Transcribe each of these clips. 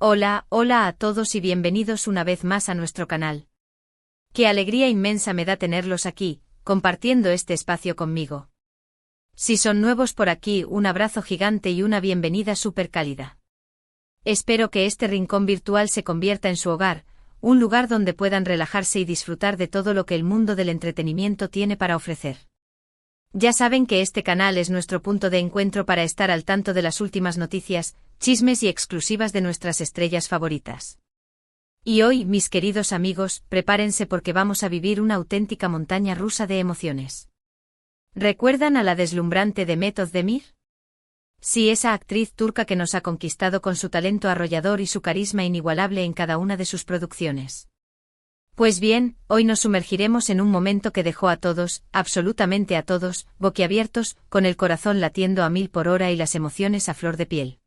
Hola, hola a todos y bienvenidos una vez más a nuestro canal. Qué alegría inmensa me da tenerlos aquí, compartiendo este espacio conmigo. Si son nuevos por aquí, un abrazo gigante y una bienvenida súper cálida. Espero que este rincón virtual se convierta en su hogar, un lugar donde puedan relajarse y disfrutar de todo lo que el mundo del entretenimiento tiene para ofrecer. Ya saben que este canal es nuestro punto de encuentro para estar al tanto de las últimas noticias, chismes y exclusivas de nuestras estrellas favoritas. Y hoy, mis queridos amigos, prepárense porque vamos a vivir una auténtica montaña rusa de emociones. ¿Recuerdan a la deslumbrante Demet Özdemir? Sí, esa actriz turca que nos ha conquistado con su talento arrollador y su carisma inigualable en cada una de sus producciones. Pues bien, hoy nos sumergiremos en un momento que dejó a todos, absolutamente a todos, boquiabiertos, con el corazón latiendo a 1000 por hora y las emociones a flor de piel.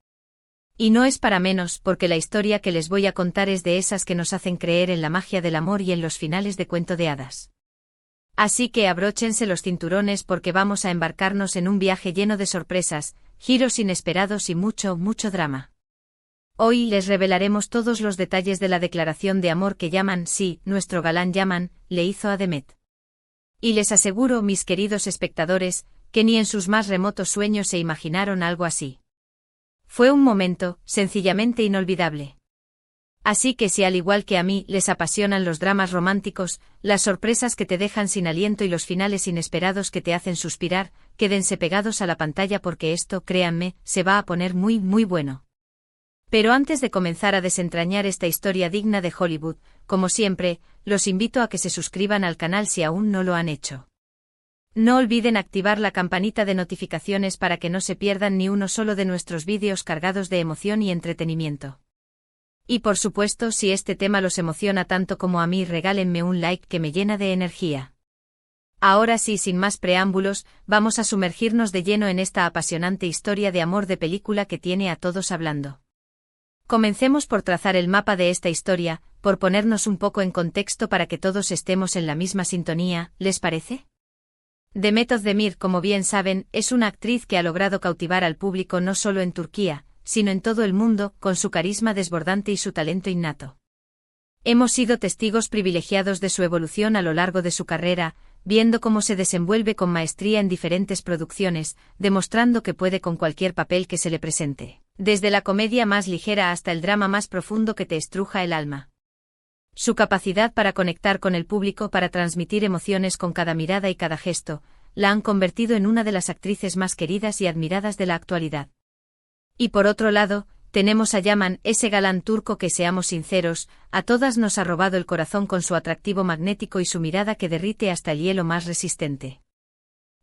Y no es para menos, porque la historia que les voy a contar es de esas que nos hacen creer en la magia del amor y en los finales de cuento de hadas. Así que abróchense los cinturones porque vamos a embarcarnos en un viaje lleno de sorpresas, giros inesperados y mucho, mucho drama. Hoy les revelaremos todos los detalles de la declaración de amor que Yaman, sí, nuestro galán Yaman, le hizo a Demet. Y les aseguro, mis queridos espectadores, que ni en sus más remotos sueños se imaginaron algo así. Fue un momento, sencillamente inolvidable. Así que si al igual que a mí les apasionan los dramas románticos, las sorpresas que te dejan sin aliento y los finales inesperados que te hacen suspirar, quédense pegados a la pantalla porque esto, créanme, se va a poner muy, muy bueno. Pero antes de comenzar a desentrañar esta historia digna de Hollywood, como siempre, los invito a que se suscriban al canal si aún no lo han hecho. No olviden activar la campanita de notificaciones para que no se pierdan ni uno solo de nuestros vídeos cargados de emoción y entretenimiento. Y por supuesto, si este tema los emociona tanto como a mí, regálenme un like que me llena de energía. Ahora sí, sin más preámbulos, vamos a sumergirnos de lleno en esta apasionante historia de amor de película que tiene a todos hablando. Comencemos por trazar el mapa de esta historia, por ponernos un poco en contexto para que todos estemos en la misma sintonía, ¿les parece? Demet Özdemir, como bien saben, es una actriz que ha logrado cautivar al público no solo en Turquía, sino en todo el mundo, con su carisma desbordante y su talento innato. Hemos sido testigos privilegiados de su evolución a lo largo de su carrera, viendo cómo se desenvuelve con maestría en diferentes producciones, demostrando que puede con cualquier papel que se le presente, desde la comedia más ligera hasta el drama más profundo que te estruja el alma. Su capacidad para conectar con el público, para transmitir emociones con cada mirada y cada gesto, la han convertido en una de las actrices más queridas y admiradas de la actualidad. Y por otro lado, tenemos a Yaman, ese galán turco que, seamos sinceros, a todas nos ha robado el corazón con su atractivo magnético y su mirada que derrite hasta el hielo más resistente.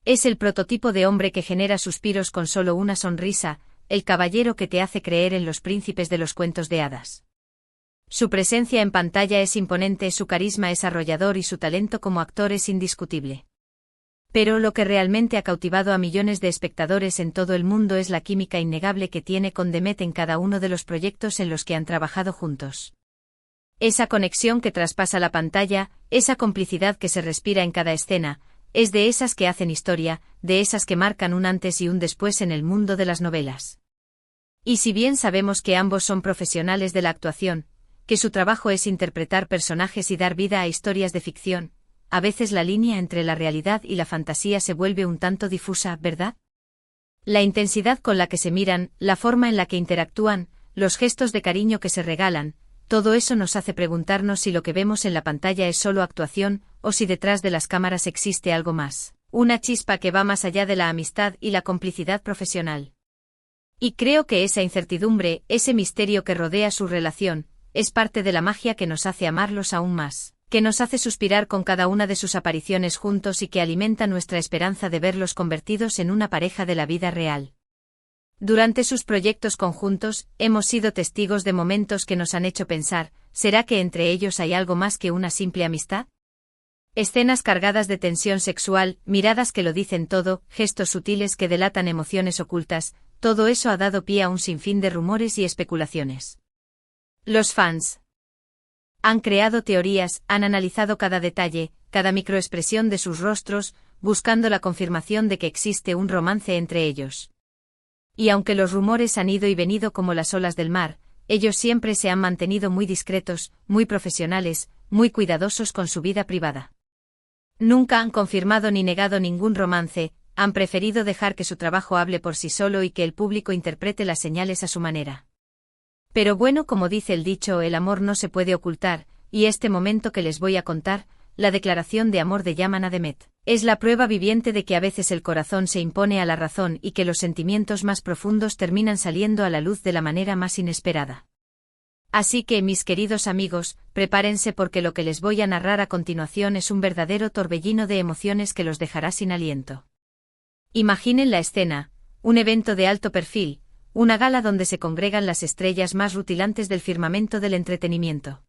Es el prototipo de hombre que genera suspiros con solo una sonrisa, el caballero que te hace creer en los príncipes de los cuentos de hadas. Su presencia en pantalla es imponente, su carisma es arrollador y su talento como actor es indiscutible. Pero lo que realmente ha cautivado a millones de espectadores en todo el mundo es la química innegable que tiene con Demet en cada uno de los proyectos en los que han trabajado juntos. Esa conexión que traspasa la pantalla, esa complicidad que se respira en cada escena, es de esas que hacen historia, de esas que marcan un antes y un después en el mundo de las novelas. Y si bien sabemos que ambos son profesionales de la actuación, que su trabajo es interpretar personajes y dar vida a historias de ficción, a veces la línea entre la realidad y la fantasía se vuelve un tanto difusa, ¿verdad? La intensidad con la que se miran, la forma en la que interactúan, los gestos de cariño que se regalan, todo eso nos hace preguntarnos si lo que vemos en la pantalla es solo actuación, o si detrás de las cámaras existe algo más, una chispa que va más allá de la amistad y la complicidad profesional. Y creo que esa incertidumbre, ese misterio que rodea su relación, es parte de la magia que nos hace amarlos aún más, que nos hace suspirar con cada una de sus apariciones juntos y que alimenta nuestra esperanza de verlos convertidos en una pareja de la vida real. Durante sus proyectos conjuntos, hemos sido testigos de momentos que nos han hecho pensar, ¿será que entre ellos hay algo más que una simple amistad? Escenas cargadas de tensión sexual, miradas que lo dicen todo, gestos sutiles que delatan emociones ocultas, todo eso ha dado pie a un sinfín de rumores y especulaciones. Los fans han creado teorías, han analizado cada detalle, cada microexpresión de sus rostros, buscando la confirmación de que existe un romance entre ellos. Y aunque los rumores han ido y venido como las olas del mar, ellos siempre se han mantenido muy discretos, muy profesionales, muy cuidadosos con su vida privada. Nunca han confirmado ni negado ningún romance, han preferido dejar que su trabajo hable por sí solo y que el público interprete las señales a su manera. Pero bueno, como dice el dicho, el amor no se puede ocultar, y este momento que les voy a contar, la declaración de amor de Yaman a Demet, es la prueba viviente de que a veces el corazón se impone a la razón y que los sentimientos más profundos terminan saliendo a la luz de la manera más inesperada. Así que, mis queridos amigos, prepárense porque lo que les voy a narrar a continuación es un verdadero torbellino de emociones que los dejará sin aliento. Imaginen la escena, un evento de alto perfil, una gala donde se congregan las estrellas más rutilantes del firmamento del entretenimiento.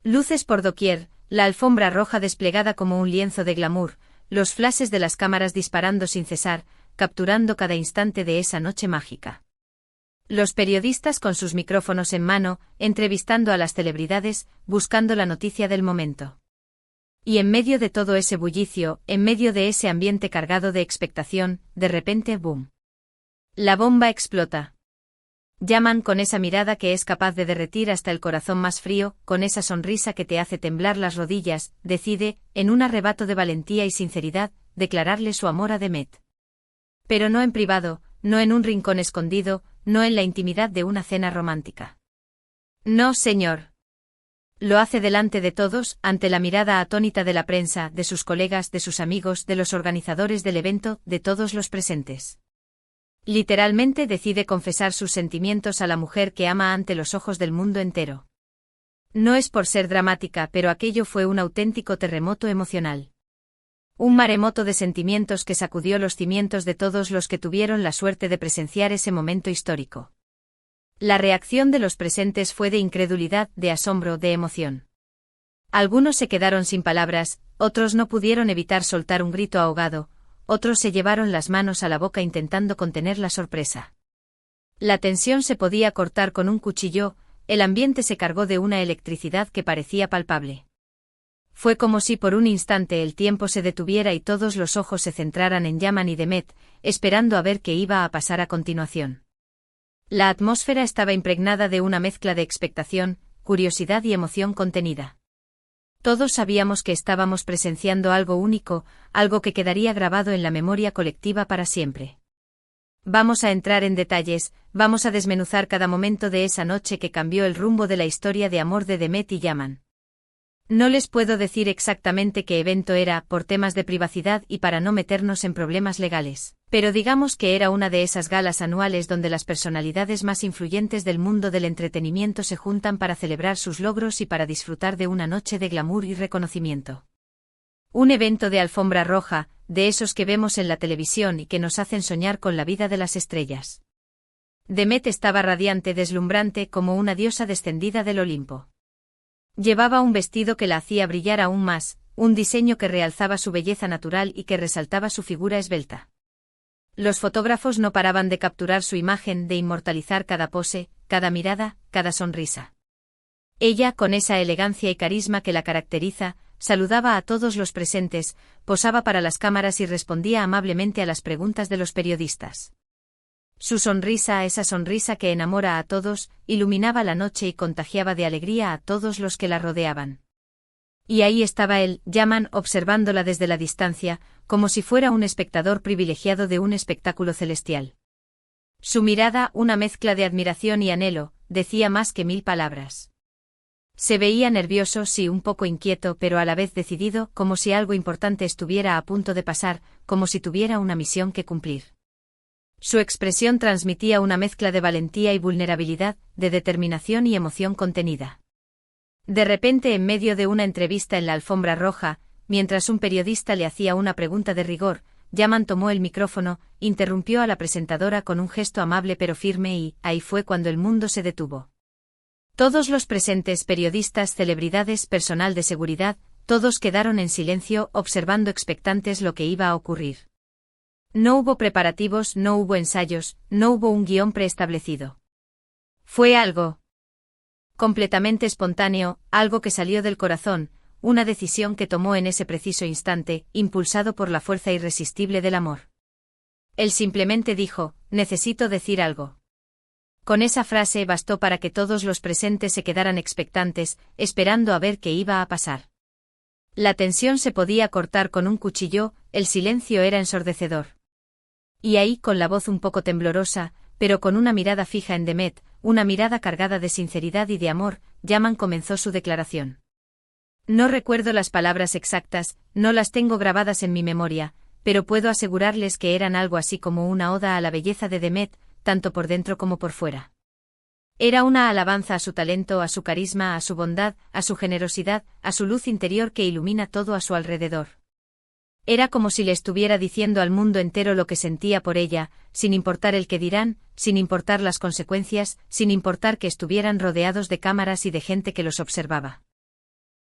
Luces por doquier, la alfombra roja desplegada como un lienzo de glamour, los flashes de las cámaras disparando sin cesar, capturando cada instante de esa noche mágica. Los periodistas con sus micrófonos en mano, entrevistando a las celebridades, buscando la noticia del momento. Y en medio de todo ese bullicio, en medio de ese ambiente cargado de expectación, de repente, ¡boom! La bomba explota. Yaman, con esa mirada que es capaz de derretir hasta el corazón más frío, con esa sonrisa que te hace temblar las rodillas, decide, en un arrebato de valentía y sinceridad, declararle su amor a Demet. Pero no en privado, no en un rincón escondido, no en la intimidad de una cena romántica. No, señor. Lo hace delante de todos, ante la mirada atónita de la prensa, de sus colegas, de sus amigos, de los organizadores del evento, de todos los presentes. Literalmente decide confesar sus sentimientos a la mujer que ama ante los ojos del mundo entero. No es por ser dramática, pero aquello fue un auténtico terremoto emocional. Un maremoto de sentimientos que sacudió los cimientos de todos los que tuvieron la suerte de presenciar ese momento histórico. La reacción de los presentes fue de incredulidad, de asombro, de emoción. Algunos se quedaron sin palabras, otros no pudieron evitar soltar un grito ahogado, otros se llevaron las manos a la boca intentando contener la sorpresa. La tensión se podía cortar con un cuchillo, el ambiente se cargó de una electricidad que parecía palpable. Fue como si por un instante el tiempo se detuviera y todos los ojos se centraran en Yaman y Demet, esperando a ver qué iba a pasar a continuación. La atmósfera estaba impregnada de una mezcla de expectación, curiosidad y emoción contenida. Todos sabíamos que estábamos presenciando algo único, algo que quedaría grabado en la memoria colectiva para siempre. Vamos a entrar en detalles, vamos a desmenuzar cada momento de esa noche que cambió el rumbo de la historia de amor de Demet y Yaman. No les puedo decir exactamente qué evento era, por temas de privacidad y para no meternos en problemas legales, pero digamos que era una de esas galas anuales donde las personalidades más influyentes del mundo del entretenimiento se juntan para celebrar sus logros y para disfrutar de una noche de glamour y reconocimiento. Un evento de alfombra roja, de esos que vemos en la televisión y que nos hacen soñar con la vida de las estrellas. Demet estaba radiante, deslumbrante, como una diosa descendida del Olimpo. Llevaba un vestido que la hacía brillar aún más, un diseño que realzaba su belleza natural y que resaltaba su figura esbelta. Los fotógrafos no paraban de capturar su imagen, de inmortalizar cada pose, cada mirada, cada sonrisa. Ella, con esa elegancia y carisma que la caracteriza, saludaba a todos los presentes, posaba para las cámaras y respondía amablemente a las preguntas de los periodistas. Su sonrisa, esa sonrisa que enamora a todos, iluminaba la noche y contagiaba de alegría a todos los que la rodeaban. Y ahí estaba él, Yaman, observándola desde la distancia, como si fuera un espectador privilegiado de un espectáculo celestial. Su mirada, una mezcla de admiración y anhelo, decía más que 1000 palabras. Se veía nervioso, sí, un poco inquieto, pero a la vez decidido, como si algo importante estuviera a punto de pasar, como si tuviera una misión que cumplir. Su expresión transmitía una mezcla de valentía y vulnerabilidad, de determinación y emoción contenida. De repente, en medio de una entrevista en la alfombra roja, mientras un periodista le hacía una pregunta de rigor, Yaman tomó el micrófono, interrumpió a la presentadora con un gesto amable pero firme y, ahí fue cuando el mundo se detuvo. Todos los presentes, periodistas, celebridades, personal de seguridad, todos quedaron en silencio, observando expectantes lo que iba a ocurrir. No hubo preparativos, no hubo ensayos, no hubo un guión preestablecido. Fue algo completamente espontáneo, algo que salió del corazón, una decisión que tomó en ese preciso instante, impulsado por la fuerza irresistible del amor. Él simplemente dijo, necesito decir algo. Con esa frase bastó para que todos los presentes se quedaran expectantes, esperando a ver qué iba a pasar. La tensión se podía cortar con un cuchillo, el silencio era ensordecedor. Y ahí, con la voz un poco temblorosa, pero con una mirada fija en Demet, una mirada cargada de sinceridad y de amor, Yaman comenzó su declaración. No recuerdo las palabras exactas, no las tengo grabadas en mi memoria, pero puedo asegurarles que eran algo así como una oda a la belleza de Demet, tanto por dentro como por fuera. Era una alabanza a su talento, a su carisma, a su bondad, a su generosidad, a su luz interior que ilumina todo a su alrededor. Era como si le estuviera diciendo al mundo entero lo que sentía por ella, sin importar el que dirán, sin importar las consecuencias, sin importar que estuvieran rodeados de cámaras y de gente que los observaba.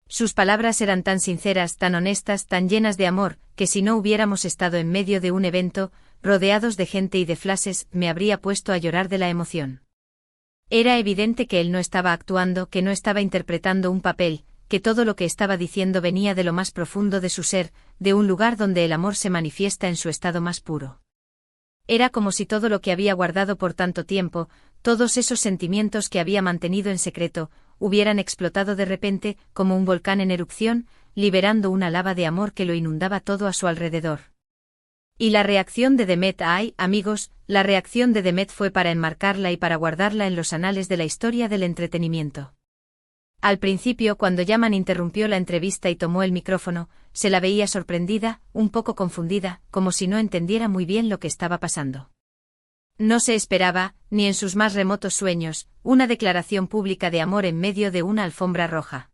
Sus palabras eran tan sinceras, tan honestas, tan llenas de amor, que si no hubiéramos estado en medio de un evento, rodeados de gente y de flashes, me habría puesto a llorar de la emoción. Era evidente que él no estaba actuando, que no estaba interpretando un papel, que todo lo que estaba diciendo venía de lo más profundo de su ser, de un lugar donde el amor se manifiesta en su estado más puro. Era como si todo lo que había guardado por tanto tiempo, todos esos sentimientos que había mantenido en secreto, hubieran explotado de repente, como un volcán en erupción, liberando una lava de amor que lo inundaba todo a su alrededor. Y la reacción de Demet, amigos, la reacción de Demet fue para enmarcarla y para guardarla en los anales de la historia del entretenimiento. Al principio, cuando Yaman interrumpió la entrevista y tomó el micrófono, se la veía sorprendida, un poco confundida, como si no entendiera muy bien lo que estaba pasando. No se esperaba, ni en sus más remotos sueños, una declaración pública de amor en medio de una alfombra roja.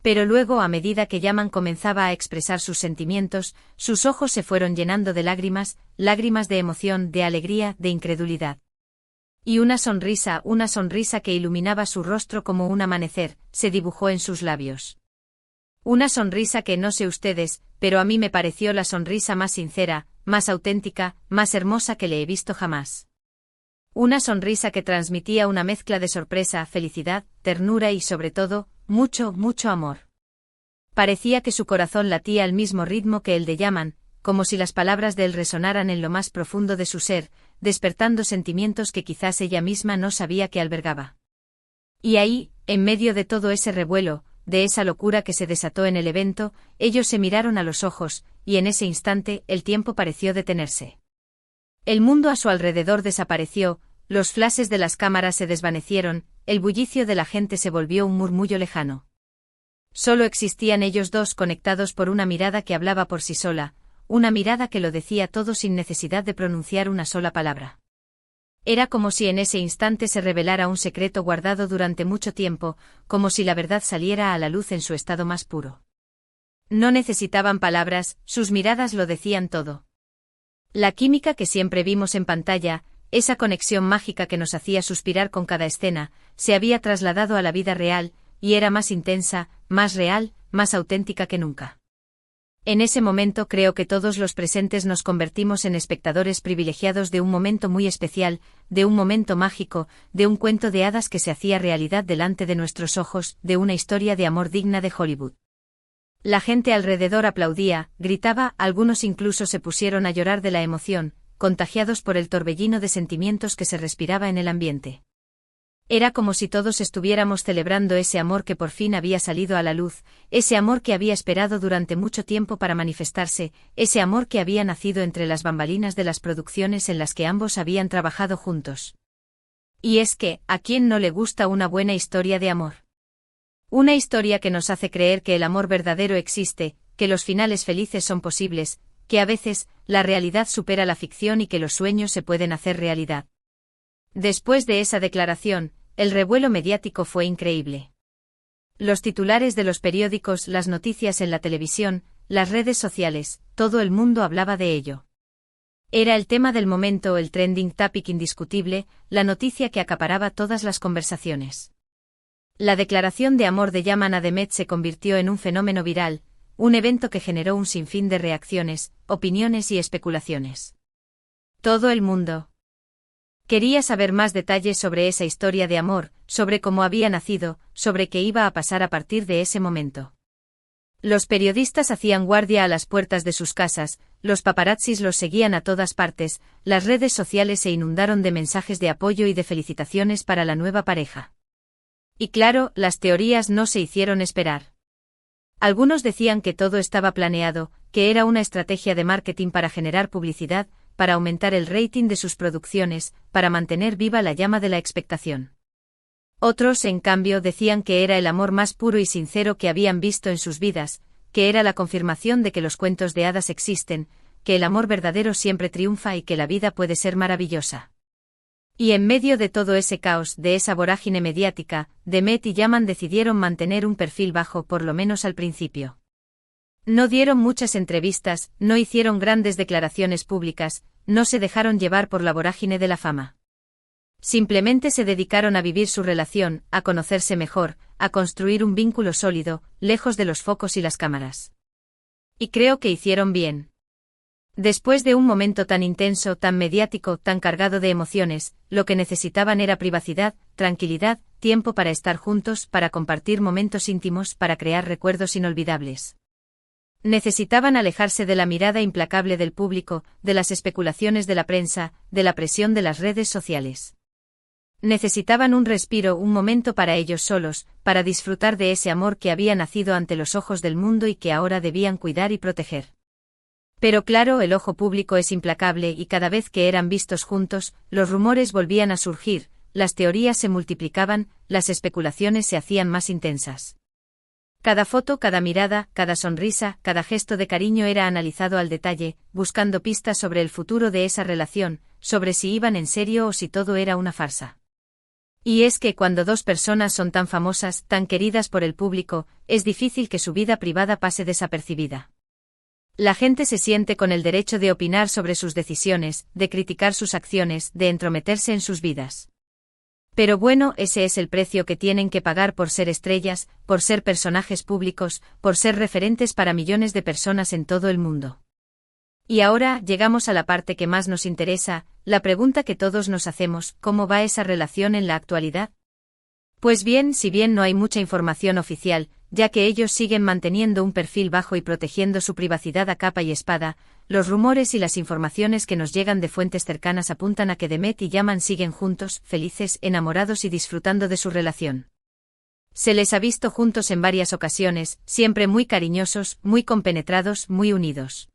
Pero luego, a medida que Yaman comenzaba a expresar sus sentimientos, sus ojos se fueron llenando de lágrimas, lágrimas de emoción, de alegría, de incredulidad. Y una sonrisa que iluminaba su rostro como un amanecer, se dibujó en sus labios. Una sonrisa que no sé ustedes, pero a mí me pareció la sonrisa más sincera, más auténtica, más hermosa que le he visto jamás. Una sonrisa que transmitía una mezcla de sorpresa, felicidad, ternura y sobre todo, mucho, mucho amor. Parecía que su corazón latía al mismo ritmo que el de Yaman, como si las palabras de él resonaran en lo más profundo de su ser, despertando sentimientos que quizás ella misma no sabía que albergaba. Y ahí, en medio de todo ese revuelo, de esa locura que se desató en el evento, ellos se miraron a los ojos, y en ese instante el tiempo pareció detenerse. El mundo a su alrededor desapareció, los flashes de las cámaras se desvanecieron, el bullicio de la gente se volvió un murmullo lejano. Solo existían ellos dos conectados por una mirada que hablaba por sí sola, una mirada que lo decía todo sin necesidad de pronunciar una sola palabra. Era como si en ese instante se revelara un secreto guardado durante mucho tiempo, como si la verdad saliera a la luz en su estado más puro. No necesitaban palabras, sus miradas lo decían todo. La química que siempre vimos en pantalla, esa conexión mágica que nos hacía suspirar con cada escena, se había trasladado a la vida real, y era más intensa, más real, más auténtica que nunca. En ese momento creo que todos los presentes nos convertimos en espectadores privilegiados de un momento muy especial, de un momento mágico, de un cuento de hadas que se hacía realidad delante de nuestros ojos, de una historia de amor digna de Hollywood. La gente alrededor aplaudía, gritaba, algunos incluso se pusieron a llorar de la emoción, contagiados por el torbellino de sentimientos que se respiraba en el ambiente. Era como si todos estuviéramos celebrando ese amor que por fin había salido a la luz, ese amor que había esperado durante mucho tiempo para manifestarse, ese amor que había nacido entre las bambalinas de las producciones en las que ambos habían trabajado juntos. Y es que, ¿a quién no le gusta una buena historia de amor? Una historia que nos hace creer que el amor verdadero existe, que los finales felices son posibles, que a veces, la realidad supera la ficción y que los sueños se pueden hacer realidad. Después de esa declaración, el revuelo mediático fue increíble. Los titulares de los periódicos, las noticias en la televisión, las redes sociales, todo el mundo hablaba de ello. Era el tema del momento, el trending topic indiscutible, la noticia que acaparaba todas las conversaciones. La declaración de amor de Yaman a Demet se convirtió en un fenómeno viral, un evento que generó un sinfín de reacciones, opiniones y especulaciones. Todo el mundo quería saber más detalles sobre esa historia de amor, sobre cómo había nacido, sobre qué iba a pasar a partir de ese momento. Los periodistas hacían guardia a las puertas de sus casas, los paparazzis los seguían a todas partes, las redes sociales se inundaron de mensajes de apoyo y de felicitaciones para la nueva pareja. Y claro, las teorías no se hicieron esperar. Algunos decían que todo estaba planeado, que era una estrategia de marketing para generar publicidad, para aumentar el rating de sus producciones, para mantener viva la llama de la expectación. Otros, en cambio, decían que era el amor más puro y sincero que habían visto en sus vidas, que era la confirmación de que los cuentos de hadas existen, que el amor verdadero siempre triunfa y que la vida puede ser maravillosa. Y en medio de todo ese caos, de esa vorágine mediática, Demet y Yaman decidieron mantener un perfil bajo por lo menos al principio. No dieron muchas entrevistas, no hicieron grandes declaraciones públicas, no se dejaron llevar por la vorágine de la fama. Simplemente se dedicaron a vivir su relación, a conocerse mejor, a construir un vínculo sólido, lejos de los focos y las cámaras. Y creo que hicieron bien. Después de un momento tan intenso, tan mediático, tan cargado de emociones, lo que necesitaban era privacidad, tranquilidad, tiempo para estar juntos, para compartir momentos íntimos, para crear recuerdos inolvidables. Necesitaban alejarse de la mirada implacable del público, de las especulaciones de la prensa, de la presión de las redes sociales. Necesitaban un respiro, un momento para ellos solos, para disfrutar de ese amor que había nacido ante los ojos del mundo y que ahora debían cuidar y proteger. Pero claro, el ojo público es implacable y cada vez que eran vistos juntos, los rumores volvían a surgir, las teorías se multiplicaban, las especulaciones se hacían más intensas. Cada foto, cada mirada, cada sonrisa, cada gesto de cariño era analizado al detalle, buscando pistas sobre el futuro de esa relación, sobre si iban en serio o si todo era una farsa. Y es que cuando dos personas son tan famosas, tan queridas por el público, es difícil que su vida privada pase desapercibida. La gente se siente con el derecho de opinar sobre sus decisiones, de criticar sus acciones, de entrometerse en sus vidas. Pero bueno, ese es el precio que tienen que pagar por ser estrellas, por ser personajes públicos, por ser referentes para millones de personas en todo el mundo. Y ahora, llegamos a la parte que más nos interesa, la pregunta que todos nos hacemos: ¿cómo va esa relación en la actualidad? Pues bien, si bien no hay mucha información oficial, ya que ellos siguen manteniendo un perfil bajo y protegiendo su privacidad a capa y espada, los rumores y las informaciones que nos llegan de fuentes cercanas apuntan a que Demet y Yaman siguen juntos, felices, enamorados y disfrutando de su relación. Se les ha visto juntos en varias ocasiones, siempre muy cariñosos, muy compenetrados, muy unidos.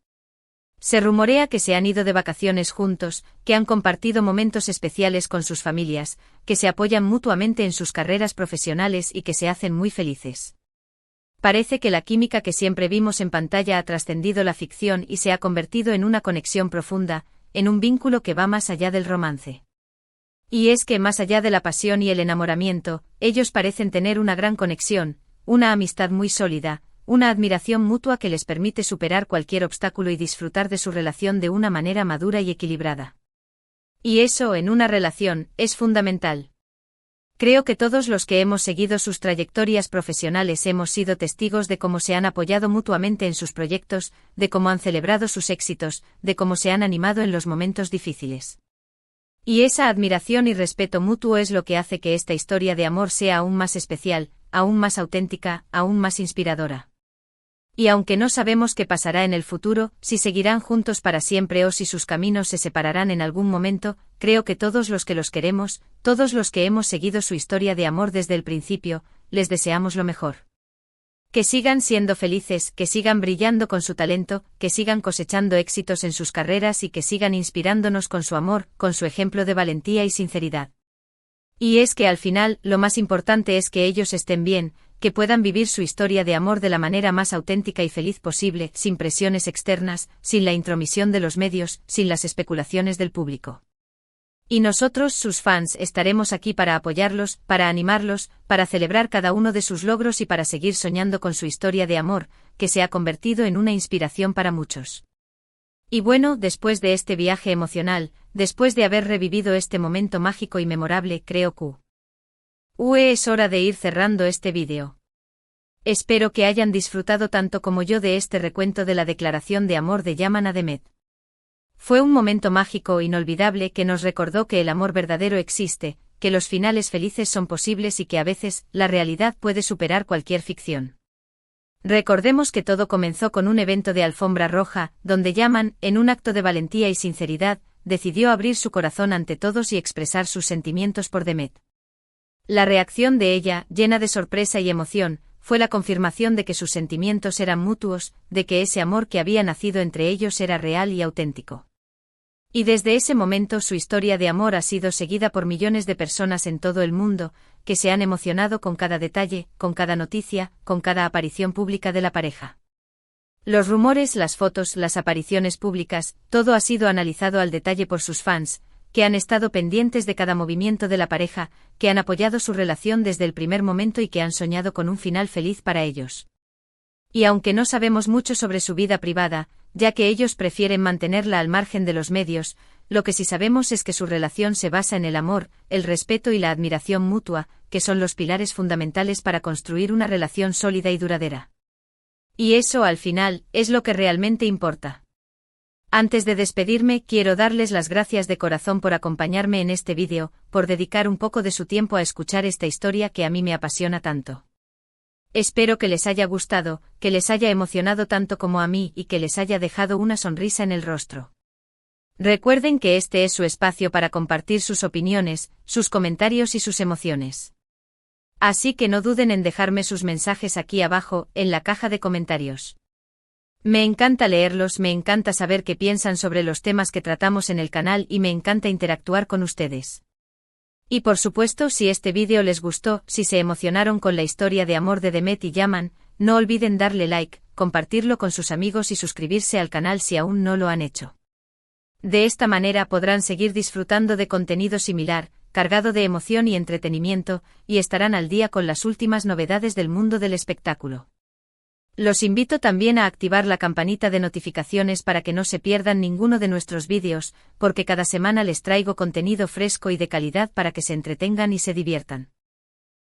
Se rumorea que se han ido de vacaciones juntos, que han compartido momentos especiales con sus familias, que se apoyan mutuamente en sus carreras profesionales y que se hacen muy felices. Parece que la química que siempre vimos en pantalla ha trascendido la ficción y se ha convertido en una conexión profunda, en un vínculo que va más allá del romance. Y es que más allá de la pasión y el enamoramiento, ellos parecen tener una gran conexión, una amistad muy sólida, una admiración mutua que les permite superar cualquier obstáculo y disfrutar de su relación de una manera madura y equilibrada. Y eso, en una relación, es fundamental. Creo que todos los que hemos seguido sus trayectorias profesionales hemos sido testigos de cómo se han apoyado mutuamente en sus proyectos, de cómo han celebrado sus éxitos, de cómo se han animado en los momentos difíciles. Y esa admiración y respeto mutuo es lo que hace que esta historia de amor sea aún más especial, aún más auténtica, aún más inspiradora. Y aunque no sabemos qué pasará en el futuro, si seguirán juntos para siempre o si sus caminos se separarán en algún momento, creo que todos los que los queremos, todos los que hemos seguido su historia de amor desde el principio, les deseamos lo mejor. Que sigan siendo felices, que sigan brillando con su talento, que sigan cosechando éxitos en sus carreras y que sigan inspirándonos con su amor, con su ejemplo de valentía y sinceridad. Y es que al final, lo más importante es que ellos estén bien, que puedan vivir su historia de amor de la manera más auténtica y feliz posible, sin presiones externas, sin la intromisión de los medios, sin las especulaciones del público. Y nosotros, sus fans, estaremos aquí para apoyarlos, para animarlos, para celebrar cada uno de sus logros y para seguir soñando con su historia de amor, que se ha convertido en una inspiración para muchos. Y bueno, después de este viaje emocional, después de haber revivido este momento mágico y memorable, creo que es hora de ir cerrando este vídeo. Espero que hayan disfrutado tanto como yo de este recuento de la declaración de amor de Yaman a Demet. Fue un momento mágico e inolvidable que nos recordó que el amor verdadero existe, que los finales felices son posibles y que a veces, la realidad puede superar cualquier ficción. Recordemos que todo comenzó con un evento de alfombra roja, donde Yaman, en un acto de valentía y sinceridad, decidió abrir su corazón ante todos y expresar sus sentimientos por Demet. La reacción de ella, llena de sorpresa y emoción, fue la confirmación de que sus sentimientos eran mutuos, de que ese amor que había nacido entre ellos era real y auténtico. Y desde ese momento su historia de amor ha sido seguida por millones de personas en todo el mundo, que se han emocionado con cada detalle, con cada noticia, con cada aparición pública de la pareja. Los rumores, las fotos, las apariciones públicas, todo ha sido analizado al detalle por sus fans, que han estado pendientes de cada movimiento de la pareja, que han apoyado su relación desde el primer momento y que han soñado con un final feliz para ellos. Y aunque no sabemos mucho sobre su vida privada, ya que ellos prefieren mantenerla al margen de los medios, lo que sí sabemos es que su relación se basa en el amor, el respeto y la admiración mutua, que son los pilares fundamentales para construir una relación sólida y duradera. Y eso, al final, es lo que realmente importa. Antes de despedirme, quiero darles las gracias de corazón por acompañarme en este vídeo, por dedicar un poco de su tiempo a escuchar esta historia que a mí me apasiona tanto. Espero que les haya gustado, que les haya emocionado tanto como a mí y que les haya dejado una sonrisa en el rostro. Recuerden que este es su espacio para compartir sus opiniones, sus comentarios y sus emociones. Así que no duden en dejarme sus mensajes aquí abajo, en la caja de comentarios. Me encanta leerlos, me encanta saber qué piensan sobre los temas que tratamos en el canal y me encanta interactuar con ustedes. Y por supuesto, si este vídeo les gustó, si se emocionaron con la historia de amor de Demet y Yaman, no olviden darle like, compartirlo con sus amigos y suscribirse al canal si aún no lo han hecho. De esta manera podrán seguir disfrutando de contenido similar, cargado de emoción y entretenimiento, y estarán al día con las últimas novedades del mundo del espectáculo. Los invito también a activar la campanita de notificaciones para que no se pierdan ninguno de nuestros vídeos, porque cada semana les traigo contenido fresco y de calidad para que se entretengan y se diviertan.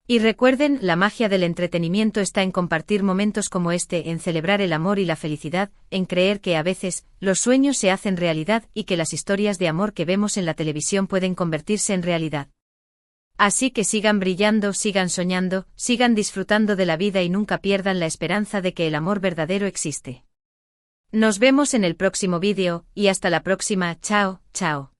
Y recuerden, la magia del entretenimiento está en compartir momentos como este, en celebrar el amor y la felicidad, en creer que a veces, los sueños se hacen realidad y que las historias de amor que vemos en la televisión pueden convertirse en realidad. Así que sigan brillando, sigan soñando, sigan disfrutando de la vida y nunca pierdan la esperanza de que el amor verdadero existe. Nos vemos en el próximo vídeo, y hasta la próxima, chao, chao.